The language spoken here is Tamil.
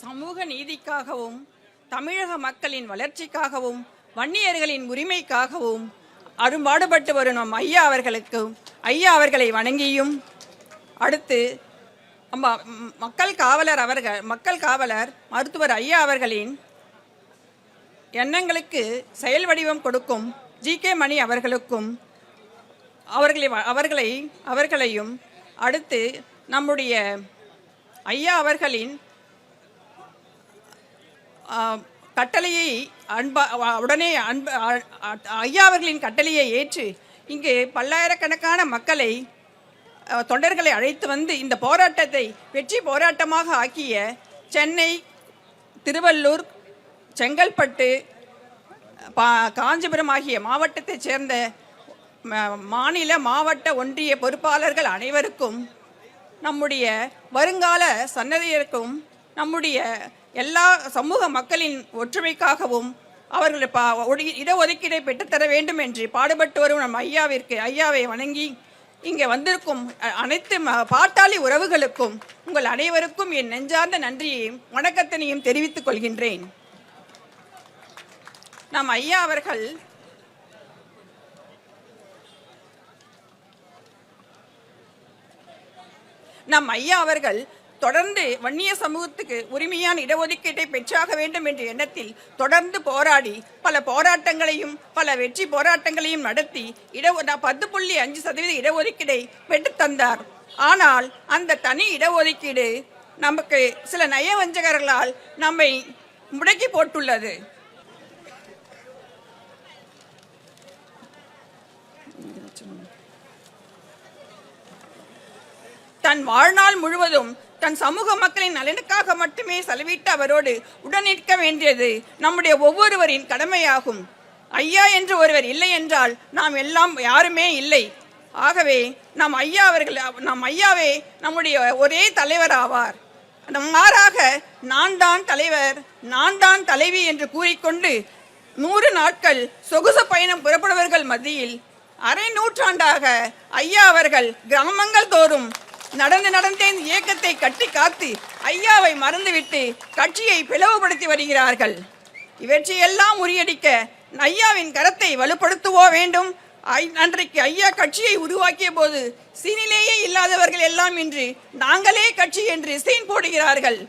சமூக நீதிக்காகவும் தமிழக மக்களின் வளர்ச்சிக்காகவும் வன்னியர்களின் உரிமைக்காகவும் அரும்பாடுபட்டு வரும் நம் ஐயா அவர்களை வணங்கியும் அடுத்து மக்கள் காவலர் மருத்துவர் ஐயா அவர்களின் எண்ணங்களுக்கு செயல் வடிவம் கொடுக்கும் ஜி.கே. மணி அவர்களுக்கும் அவர்களையும் அடுத்து நம்முடைய ஐயா அவர்களின் கட்டளையை ஐயா அவர்களின் கட்டளையை ஏற்று இங்கு பல்லாயிரக்கணக்கான மக்களை தொண்டர்களை அழைத்து வந்து இந்த போராட்டத்தை வெற்றி போராட்டமாக ஆக்கிய சென்னை, திருவள்ளூர், செங்கல்பட்டு, காஞ்சிபுரம் ஆகிய மாவட்டத்தைச் சேர்ந்த மாநில மாவட்ட ஒன்றிய பொறுப்பாளர்கள் அனைவருக்கும், நம்முடைய வருங்கால சன்னதியருக்கும், நம்முடைய எல்லா சமூக மக்களின் ஒற்றுமைக்காகவும் அவர்கள் இடஒதுக்கீடை பெற்றுத்தர வேண்டும் என்று பாடுபட்டு வரும் நம் ஐயாவை வணங்கி இங்கே வந்திருக்கும் அனைத்து பாட்டாளி உறவுகளுக்கும் உங்கள் அனைவருக்கும் என் நெஞ்சார்ந்த நன்றியையும் வணக்கத்தினையும் தெரிவித்துக் கொள்கின்றேன். நம் ஐயா அவர்கள் தொடர்ந்து வன்னிய சமூகத்துக்கு உரிமையான இடஒதுக்கீட்டை பெற்றாக வேண்டும் என்ற எண்ணத்தில் தொடர்ந்து போராடி பல போராட்டங்களையும் பல வெற்றி போராட்டங்களையும் நடத்தி 10.5% இடஒதுக்கீடை பெற்று தந்தார். ஆனால் அந்த தனி இடஒதுக்கீடு நமக்கு சில நயவஞ்சகர்களால் நம்மை முடக்கி போட்டுள்ளது. தன் வாழ்நாள் முழுவதும் தன் சமூக மக்களின் நலனுக்காக மட்டுமே செலவிட்டு அவரோடு உடனிருக்க வேண்டியது நம்முடைய ஒவ்வொருவரின் கடமையாகும். ஐயா என்று ஒருவர் இல்லை என்றால் நாம் எல்லாம் யாருமே இல்லை. ஆகவே நம் ஐயாவே நம்முடைய ஒரே தலைவர் ஆவார். மாறாக நான் தான் தலைவர், நான் தான் தலைவி என்று கூறிக்கொண்டு 100 நாட்கள் சொகுசு பயணம் புறப்படுவர்கள் மத்தியில் அரை நூற்றாண்டாக ஐயா அவர்கள் கிராமங்கள் தோறும் நடந்தே இயக்கத்தை கட்டி காத்து ஐயாவை மறந்துவிட்டு கட்சியை பிளவுபடுத்தி வருகிறார்கள். இவற்றையெல்லாம் முறியடிக்க ஐயாவின் கரத்தை வலுப்படுத்துவோ வேண்டும். அன்றைக்கு ஐயா கட்சியை உருவாக்கிய போது சீனிலேயே இல்லாதவர்கள் எல்லாம் இன்று நாங்களே கட்சி என்று சீன் போடுகிறார்கள்.